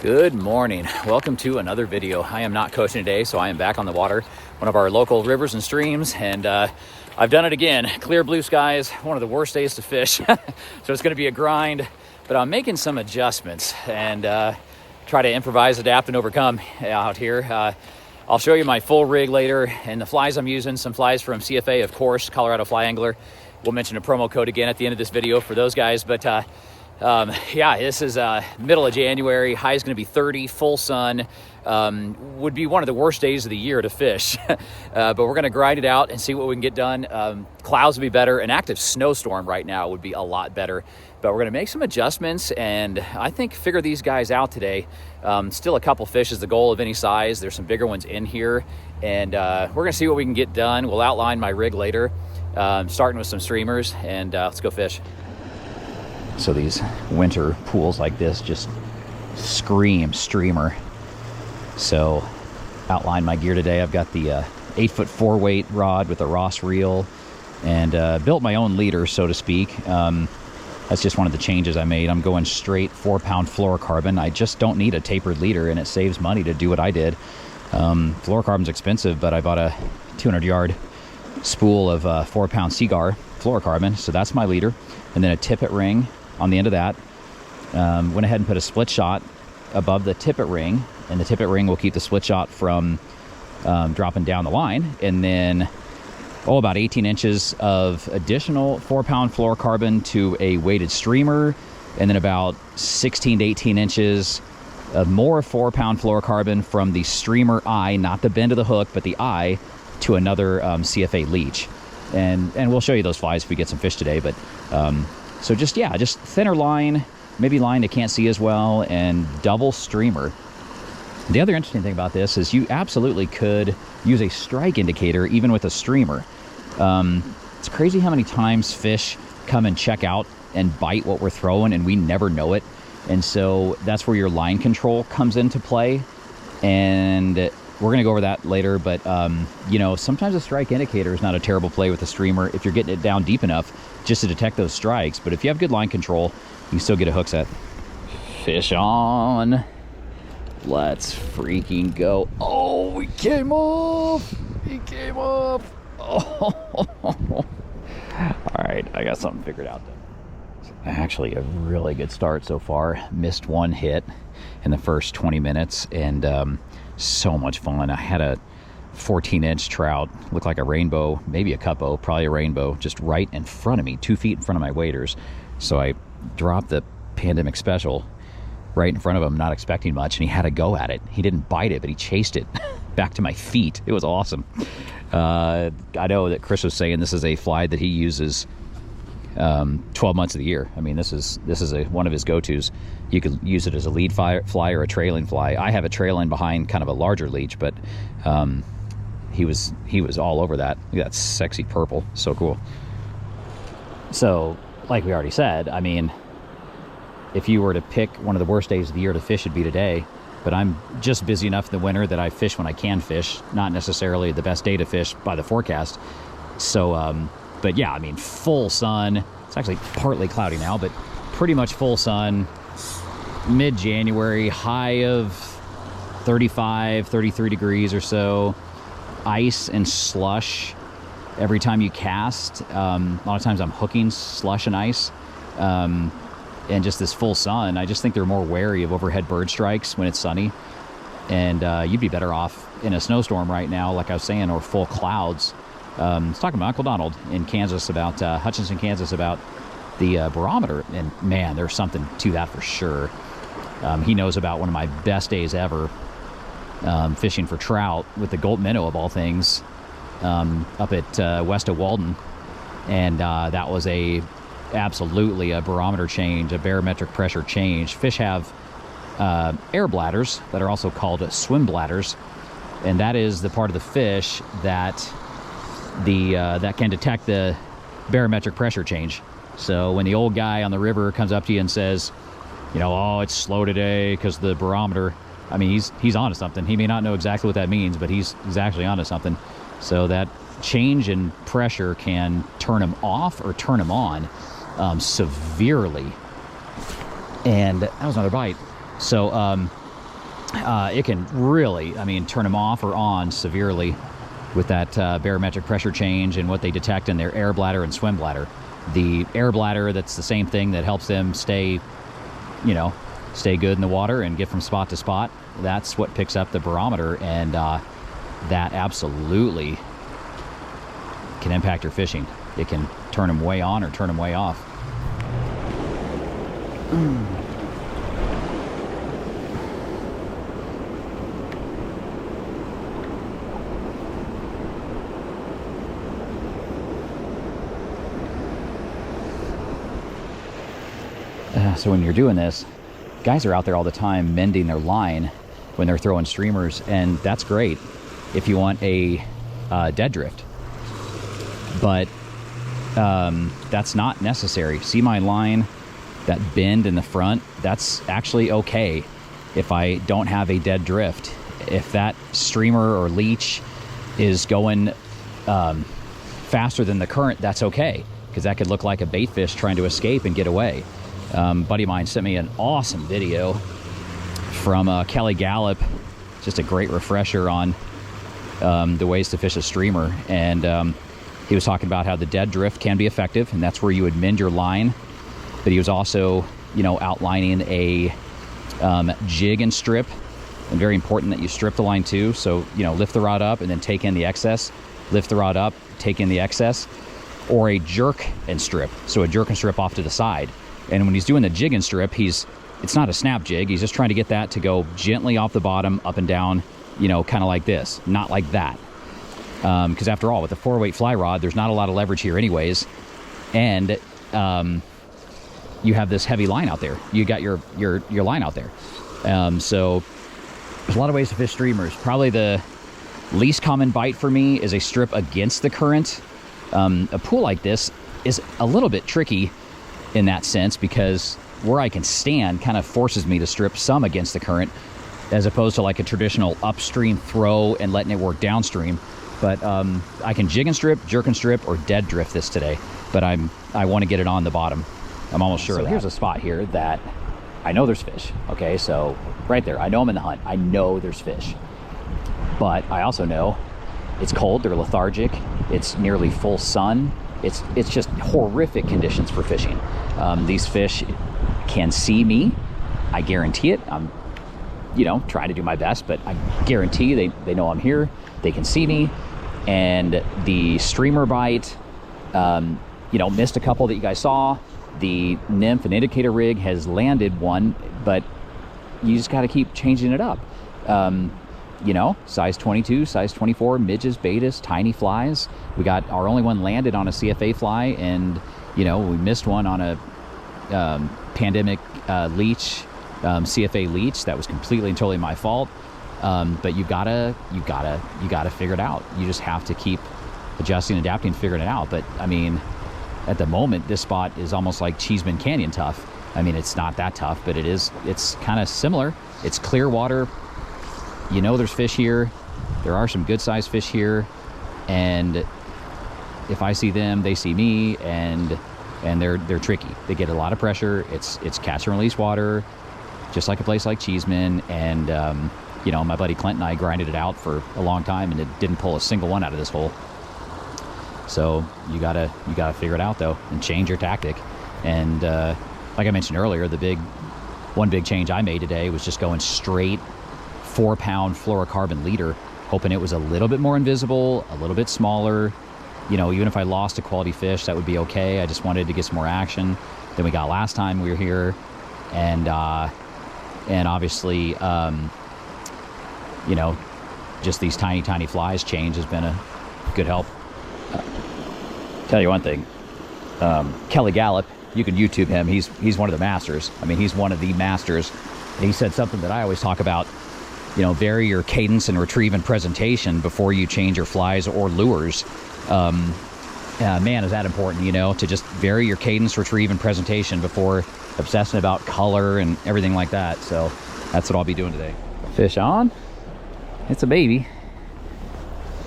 Good morning. Welcome to another video. I am not coaching today, so I am back on the water, one of our local rivers and streams, and I've done it again. Clear blue skies, one of the worst days to fish, so it's going to be a grind, but I'm making some adjustments and try to improvise, adapt, and overcome out here. I'll show you my full rig later and the flies I'm using, some flies from CFA, of course, Colorado Fly Angler. We'll mention a promo code again at the end of this video for those guys, but yeah, this is middle of January. High is going to be 30, full sun. Would be one of the worst days of the year to fish, but we're going to grind it out and see what we can get done. Clouds would be better. An active snowstorm right now would be a lot better, but we're going to make some adjustments and I think figure these guys out today. Still a couple fish is the goal of any size. There's some bigger ones in here, and we're going to see what we can get done. We'll outline my rig later, starting with some streamers, and let's go fish. So these winter pools like this just scream streamer. So outline my gear today. I've got the 8-foot 4-weight rod with a Ross reel, and built my own leader, so to speak. That's just one of the changes I made. I'm going straight 4-pound fluorocarbon. I just don't need a tapered leader, and it saves money to do what I did. Fluorocarbon's expensive, but I bought a 200-yard spool of 4-pound Cigar fluorocarbon, so that's my leader. And then a Tippet ring on the end of that. Went ahead and put a split shot above the Tippet ring, and the Tippet ring will keep the split shot from dropping down the line. And then about 18 inches of additional 4-pound fluorocarbon to a weighted streamer, and then about 16 to 18 inches of more 4-pound fluorocarbon from the streamer eye, not the bend of the hook, but the eye, to another CFA leech. And we'll show you those flies if we get some fish today. But so just thinner line, maybe line they can't see as well, and double streamer. The other interesting thing about this is you absolutely could use a strike indicator even with a streamer. It's crazy how many times fish come and check out and bite what we're throwing and we never know it. And so that's where your line control comes into play. And we're going to go over that later, but you know, sometimes a strike indicator is not a terrible play with a streamer if you're getting it down deep enough just to detect those strikes. But if you have good line control, you can still get a hook set. Fish on. Let's freaking go. Oh, he came off. He came off. Oh. All right, I got something figured out then. Actually, a really good start so far. Missed one hit in the first 20 minutes, and so much fun. I had a 14-inch trout, looked like a rainbow, maybe a cuppo, probably a rainbow, just right in front of me, 2 feet in front of my waders. So I dropped the Pandemic Special right in front of him, not expecting much, and he had a go at it. He didn't bite it, but he chased it back to my feet. It was awesome. I know that Chris was saying this is a fly that he uses 12 months of the year. I mean, this is one of his go-tos. You could use it as a lead fly or a trailing fly. I have a trailing behind kind of a larger leech, but he was all over that. Look at that sexy purple, so cool. So like we already said, I mean, if you were to pick one of the worst days of the year to fish, it'd be today. But I'm just busy enough in the winter that I fish when I can fish, not necessarily the best day to fish by the forecast. So but yeah, I mean, full sun. It's actually partly cloudy now, but pretty much full sun. Mid-January, high of 35, 33 degrees or so. Ice and slush every time you cast. A lot of times I'm hooking slush and ice. And just this full sun, I just think they're more wary of overhead bird strikes when it's sunny. And you'd be better off in a snowstorm right now, like I was saying, or full clouds. I was talking to Uncle Donald in Kansas about, Hutchinson, Kansas, about the barometer. And man, there's something to that for sure. He knows about one of my best days ever, fishing for trout with the Gulp minnow of all things, up at west of Walden. And that was absolutely a barometer change, a barometric pressure change. Fish have air bladders that are also called swim bladders, and that is the part of the fish that that can detect the barometric pressure change. So when the old guy on the river comes up to you and says, you know, oh, it's slow today because the barometer, I mean, he's onto something. He may not know exactly what that means, but he's actually onto something. So that change in pressure can turn him off or turn him on severely. And that was another bite. So it can really, I mean, turn them off or on severely with that barometric pressure change and what they detect in their air bladder and swim bladder. The air bladder, that's the same thing that helps them stay, you know, stay good in the water and get from spot to spot. That's what picks up the barometer, and that absolutely can impact your fishing. It can turn them way on or turn them way off. So when you're doing this, guys are out there all the time mending their line when they're throwing streamers, and that's great if you want a dead drift. But that's not necessary. See my line, that bend in the front? That's actually okay if I don't have a dead drift. If that streamer or leech is going faster than the current, that's okay, because that could look like a bait fish trying to escape and get away. Buddy of mine sent me an awesome video from Kelly Gallup, just a great refresher on the ways to fish a streamer, and he was talking about how the dead drift can be effective, and that's where you would mend your line. But he was also, you know, outlining a jig and strip, and very important that you strip the line too. So, you know, lift the rod up and then take in the excess, lift the rod up, take in the excess, or a jerk and strip. So a jerk and strip off to the side. And when he's doing the jig and strip, it's not a snap jig. He's just trying to get that to go gently off the bottom, up and down, you know, kind of like this, not like that. Because after all, with a 4-weight fly rod, there's not a lot of leverage here anyways. And you have this heavy line out there. You got your line out there. So there's a lot of ways to fish streamers. Probably the least common bite for me is a strip against the current. A pool like this is a little bit tricky in that sense, because where I can stand kind of forces me to strip some against the current, as opposed to like a traditional upstream throw and letting it work downstream. But I can jig and strip, jerk and strip, or dead drift this today. But I want to get it on the bottom. I'm almost sure. So here's a spot here that I know there's fish. Okay, so right there, I know I'm in the hunt. I know there's fish. But I also know it's cold, they're lethargic, it's nearly full sun. It's just horrific conditions for fishing. These fish can see me. I guarantee it. I'm, you know, trying to do my best, but I guarantee they know I'm here. They can see me. And the streamer bite, you know, missed a couple that you guys saw. The nymph and indicator rig has landed one, but you just got to keep changing it up. You know, size 22, size 24, midges, betas, tiny flies. We got our only one landed on a CFA fly, and, you know, we missed one on a pandemic leech, CFA leech. That was completely and totally my fault. But you gotta figure it out. You just have to keep adjusting, adapting, figuring it out. But I mean, at the moment, this spot is almost like Cheeseman Canyon tough. I mean, it's not that tough, but it's kind of similar. It's clear water. You know there's fish here. There are some good sized fish here, and if I see them, they see me, and they're tricky. They get a lot of pressure. It's catch and release water, just like a place like Cheeseman. And you know, my buddy Clint and I grinded it out for a long time, and it didn't pull a single one out of this hole. So you gotta figure it out though, and change your tactic. And like I mentioned earlier, one big change I made today was just going straight 4-pound fluorocarbon leader, hoping it was a little bit more invisible, a little bit smaller. You know, even if I lost a quality fish, that would be okay. I just wanted to get some more action than we got last time we were here. And obviously, you know, just these tiny flies change has been a good help. Tell you one thing, Kelly Gallup, you can YouTube him. He's one of the masters. I mean, he's one of the masters. And he said something that I always talk about. You know, vary your cadence and retrieve and presentation before you change your flies or lures. Man, is that important, you know, to just vary your cadence, retrieve, and presentation before obsessing about color and everything like that. So that's what I'll be doing today. Fish on. It's a baby.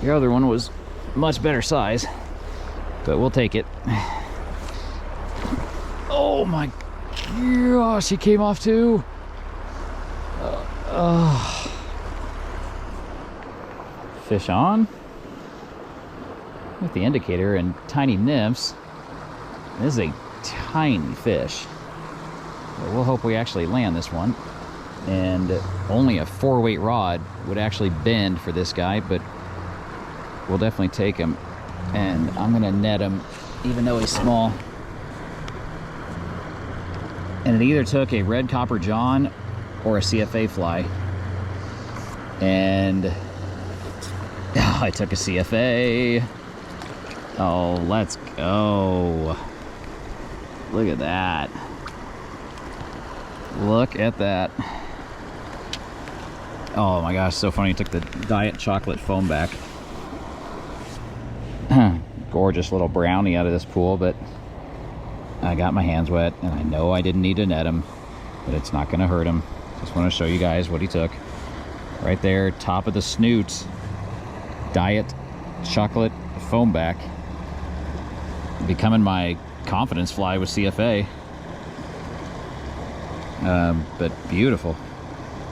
Your other one was much better size, but we'll take it. Oh my gosh, he came off too. fish on with the indicator and tiny nymphs. This is a tiny fish. But we'll hope we actually land this one. And only a 4-weight rod would actually bend for this guy, but we'll definitely take him. And I'm gonna net him, even though he's small. And it either took a red copper john or a CFA fly. And I took a CFA. Oh, let's go. Look at that. Look at that. Oh my gosh, so funny. I took the diet chocolate foam back. Gorgeous little brownie out of this pool, but I got my hands wet, and I know I didn't need to net him, but it's not going to hurt him. Just want to show you guys what he took. Right there, top of the snoot, diet chocolate foam back. Becoming my confidence fly with CFA. But beautiful,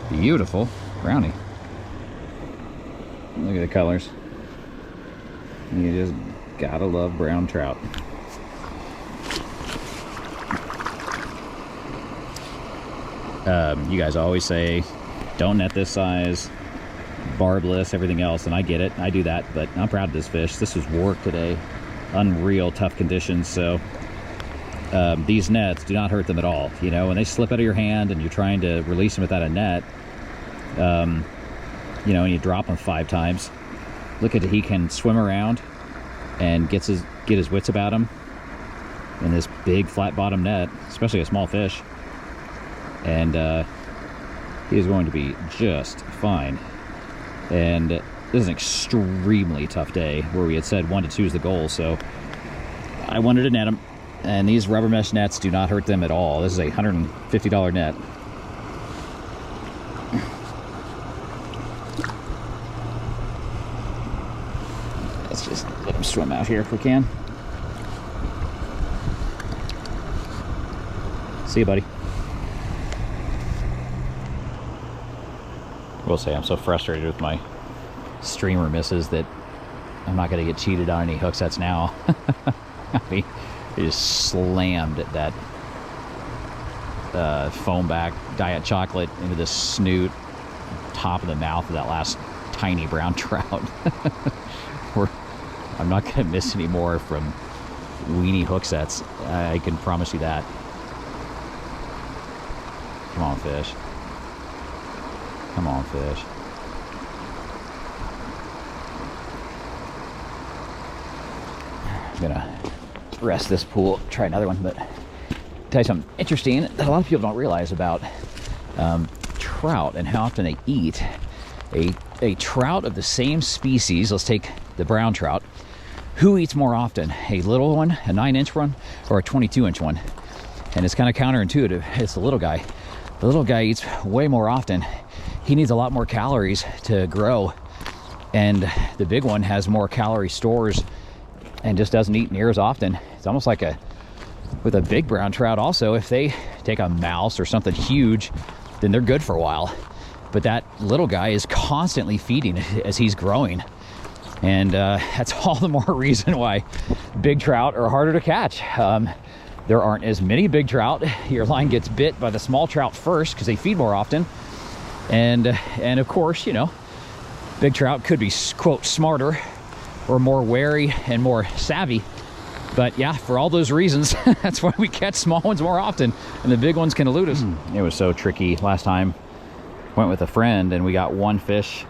beautiful brownie. Look at the colors. You just gotta love brown trout. You guys always say, don't net this size, barbless, everything else, and I get it, I do that, but I'm proud of this fish. This was work today, unreal tough conditions, so these nets do not hurt them at all. You know, when they slip out of your hand and you're trying to release them without a net, you know, and you drop them 5 times, look at it, he can swim around and get his wits about him in this big flat bottom net, especially a small fish, and he is going to be just fine. And this is an extremely tough day where we had said 1 to 2 is the goal, so I wanted to net him, and these rubber mesh nets do not hurt them at all. This is a $150 net. Let's just let him swim out here if we can. See you, buddy. I will say I'm so frustrated with my streamer misses that I'm not going to get cheated on any hook sets now. I mean, it just slammed at that foam back diet chocolate into the snoot, top of the mouth of that last tiny brown trout. I'm not going to miss any more from weenie hook sets. I can promise you that. Come on, fish. Come on, fish. I'm gonna rest this pool, try another one, but tell you something interesting that a lot of people don't realize about trout and how often they eat. A trout of the same species, let's take the brown trout, who eats more often? A little one, a 9-inch one, or a 22-inch one? And it's kind of counterintuitive. It's the little guy. The little guy eats way more often. He needs a lot more calories to grow, and the big one has more calorie stores and just doesn't eat near as often. It's almost like with a big brown trout also, if they take a mouse or something huge, then they're good for a while. But that little guy is constantly feeding as he's growing, and that's all the more reason why big trout are harder to catch. There aren't as many big trout. Your line gets bit by the small trout first because they feed more often. And of course, you know, big trout could be, quote, smarter or more wary and more savvy. But yeah, for all those reasons, that's why we catch small ones more often and the big ones can elude us. It was so tricky last time. Went with a friend and we got one fish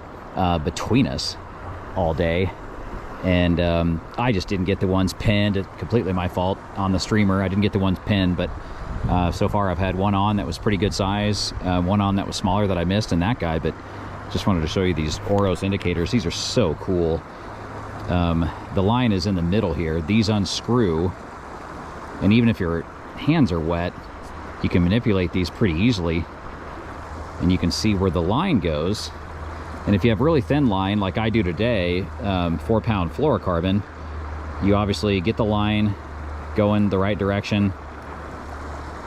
between us all day. And I just didn't get the ones pinned. It's completely my fault on the streamer. I didn't get the ones pinned, but so far I've had one on that was pretty good size, one on that was smaller that I missed, and that guy. But just wanted to show you these Orvis indicators. These are so cool. The line is in the middle here. These unscrew, and even if your hands are wet, you can manipulate these pretty easily, and you can see where the line goes. And if you have really thin line like I do today, 4-pound fluorocarbon, you obviously get the line going the right direction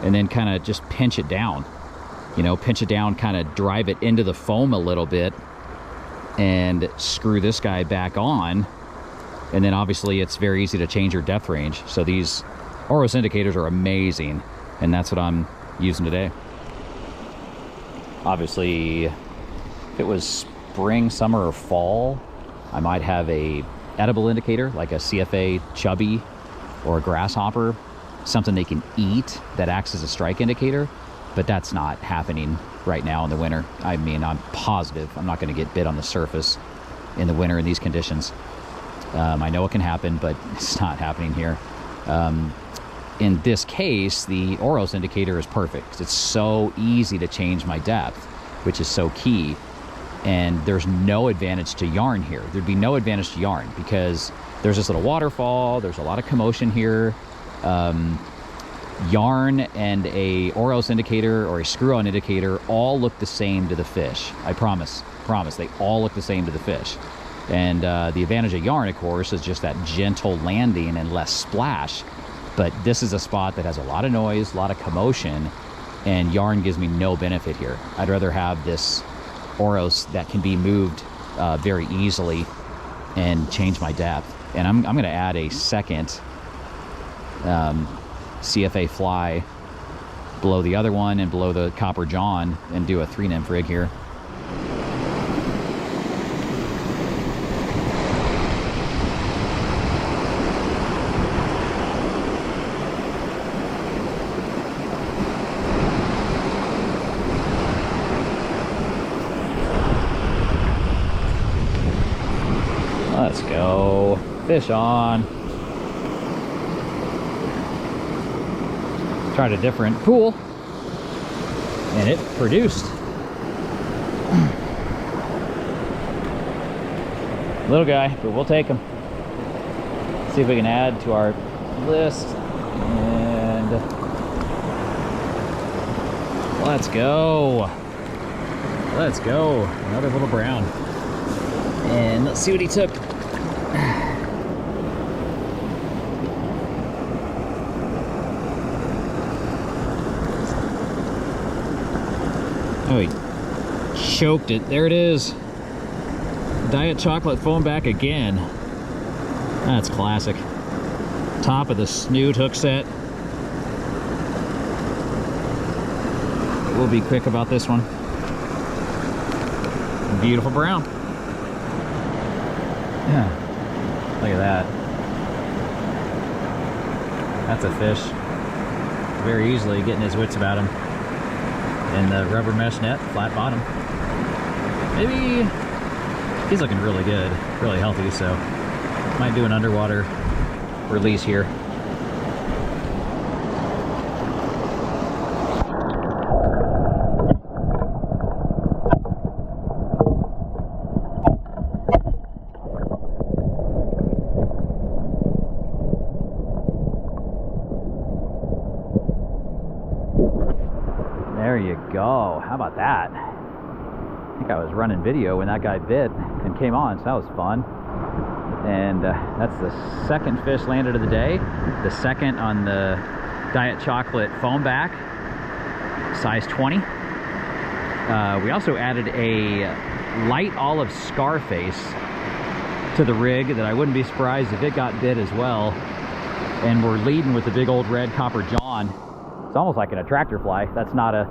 and then kind of just pinch it down. You know, pinch it down, kind of drive it into the foam a little bit, and screw this guy back on. And then obviously it's very easy to change your depth range. So these Orvis indicators are amazing, and that's what I'm using today. Obviously, if it was spring, summer, or fall, I might have a edible indicator like a CFA chubby or a grasshopper, something they can eat that acts as a strike indicator, but that's not happening right now in the winter. I mean, I'm positive I'm not going to get bit on the surface in the winter in these conditions. I know it can happen, but it's not happening here. In this case, the Orvis indicator is perfect. It's so easy to change my depth, which is so key. And there's no advantage to yarn here. There'd be no advantage to yarn because there's this little waterfall. There's a lot of commotion here. Yarn and a Orvis indicator or a screw-on indicator all look the same to the fish. I promise, they all look the same to the fish. And the advantage of yarn, of course, is just that gentle landing and less splash. But this is a spot that has a lot of noise, a lot of commotion, and yarn gives me no benefit here. I'd rather have this Orvis that can be moved very easily and change my depth. And I'm going to add a second CFA fly below the other one and below the Copper John and do a 3-nymph rig here. Let's go. Fish on. Tried a different pool and it produced. Little guy, but we'll take him. See if we can add to our list. And let's go. Let's go. Another little brown. And let's see what he took. Oh, he choked it. There it is. Diet chocolate foam back again. That's classic. Top of the snoot hook set. We'll be quick about this one. Beautiful brown. Yeah. Look at that. That's a fish. Very easily getting his wits about him. In the rubber mesh net, flat bottom. Maybe he's looking really good, really healthy, so might do an underwater release here. There you go. How about that? I think I was running video when that guy bit and came on, so that was fun. And that's the second fish landed of the day. The second on the Diet Chocolate foam back, size 20. We also added a light olive scarface to the rig that I wouldn't be surprised if it got bit as well. And we're leading with the big old red Copper John. It's almost like an attractor fly. That's not a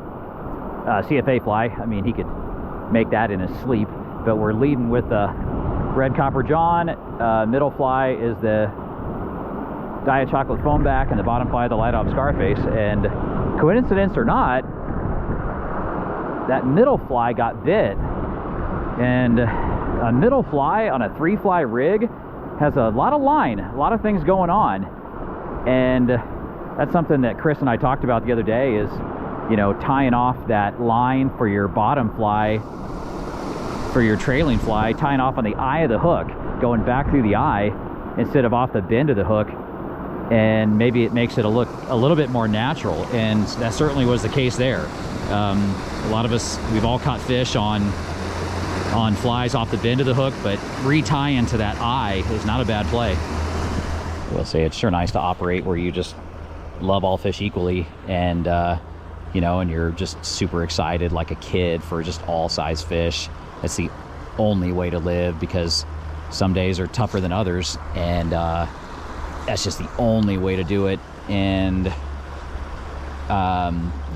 CFA fly. I mean, he could make that in his sleep, but we're leading with the red Copper John. Middle fly is the Diet Chocolate foam back, and the bottom fly the light olive scarface. And coincidence or not, that middle fly got bit. And a middle fly on a 3-fly rig has a lot of line, a lot of things going on. And that's something that Chris and I talked about the other day is, you know, tying off that line for your bottom fly, for your trailing fly, tying off on the eye of the hook, going back through the eye instead of off the bend of the hook. And maybe it makes it look a little bit more natural. And that certainly was the case there. A lot of us, we've all caught fish on flies off the bend of the hook, but retying to that eye is not a bad play. I will say it's sure nice to operate where you just love all fish equally, and you know, and you're just super excited like a kid for just all size fish. That's the only way to live, because some days are tougher than others, and that's just the only way to do it. And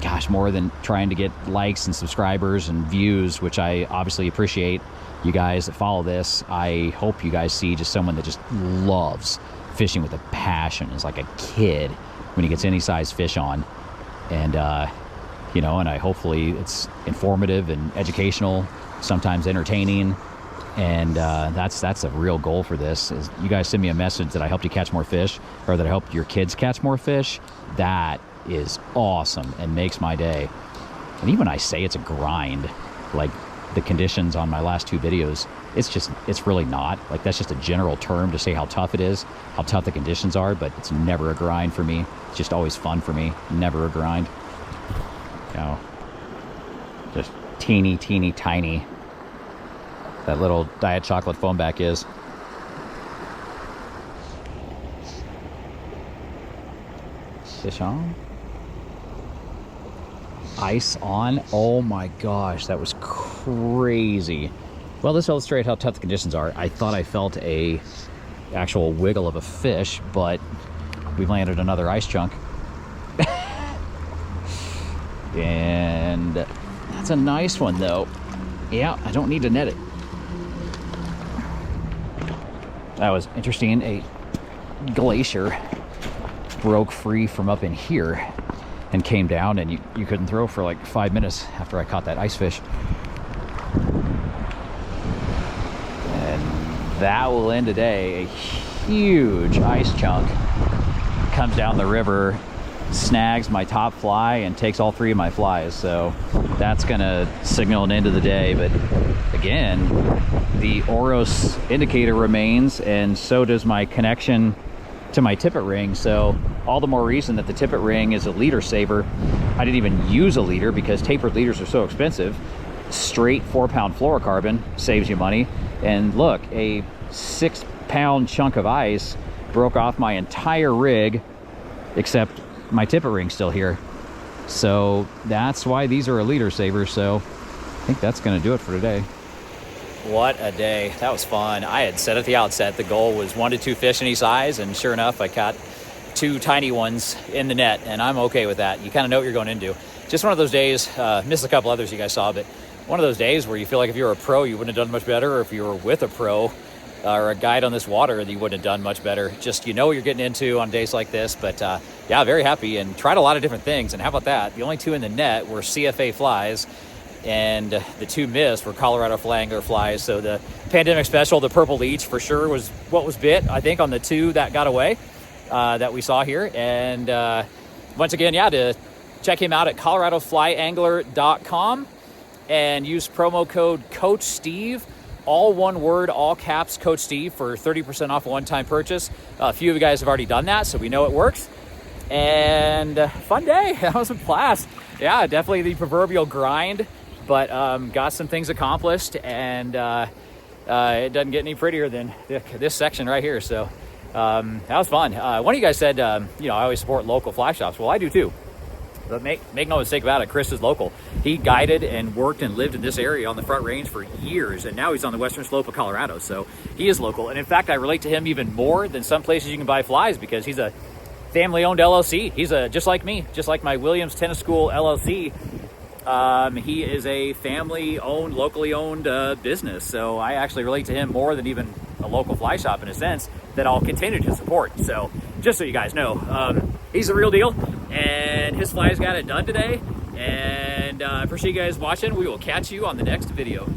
gosh, more than trying to get likes and subscribers and views, which I obviously appreciate, you guys that follow this, I hope you guys see just someone that just loves fishing with a passion. Is like a kid when he gets any size fish on. And you know, and hopefully it's informative and educational, sometimes entertaining. And that's a real goal for this, is you guys send me a message that I helped you catch more fish, or that I helped your kids catch more fish. That is awesome and makes my day. And even when I say it's a grind, like the conditions on my last 2 videos, it's really not. Like, that's just a general term to say how tough it is, how tough the conditions are, but it's never a grind for me. It's just always fun for me, never a grind. You know, just teeny tiny that little Diet Chocolate foamback is. Fish on. Ice on. Oh my gosh, that was crazy. Well, this illustrates how tough the conditions are. I thought I felt a actual wiggle of a fish, but we landed another ice chunk. And that's a nice one though. Yeah, I don't need to net it. That was interesting. A glacier broke free from up in here and came down, and you couldn't throw for like 5 minutes after I caught that ice fish. And that will end today. A huge ice chunk comes down the river, snags my top fly, and takes all 3 of my flies. So that's gonna signal an end of the day. But again, the Orvis indicator remains, and so does my connection to my Tippet ring. So all the more reason that the Tippet ring is a leader saver. I didn't even use a leader because tapered leaders are so expensive. Straight 4-pound fluorocarbon saves you money. And look, a 6-pound chunk of ice broke off my entire rig, except my Tippet ring's still here. So that's why these are a leader saver. So I think that's gonna do it for today. What a day. That was fun. I had said at the outset the goal was 1 to 2 fish any size, and sure enough, I caught 2 tiny ones in the net, and I'm okay with that. You kind of know what you're going into. Just one of those days, missed a couple others you guys saw, but one of those days where you feel like if you were a pro, you wouldn't have done much better, or if you were with a pro or a guide on this water, you wouldn't have done much better. Just, you know what you're getting into on days like this. But yeah, very happy, and tried a lot of different things. And how about that? The only 2 in the net were CFA flies, and the 2 missed were Colorado flangler flies. So the pandemic special, the purple leech for sure was what was bit, I think, on the 2 that got away that we saw here. And once again, yeah, to check him out at coloradoflyangler.com and use promo code Coach Steve, all one word, all caps, Coach Steve, for 30% off a one-time purchase. A few of you guys have already done that, so we know it works. And fun day. That was a blast. Yeah, definitely the proverbial grind, but got some things accomplished, and it doesn't get any prettier than this section right here. So that was fun. One of you guys said, you know, I always support local fly shops. Well, I do too. But make no mistake about it, Chris is local. He guided and worked and lived in this area on the Front Range for years, and now he's on the western slope of Colorado. So he is local. And in fact, I relate to him even more than some places you can buy flies, because he's a family-owned LLC. He's just like me, just like my Williams Tennis School LLC. He is a family-owned, locally owned business. So I actually relate to him more than even a local fly shop, in a sense, that I'll continue to support. So just so you guys know, he's the real deal, and his flies got it done today. And I appreciate you guys watching. We will catch you on the next video.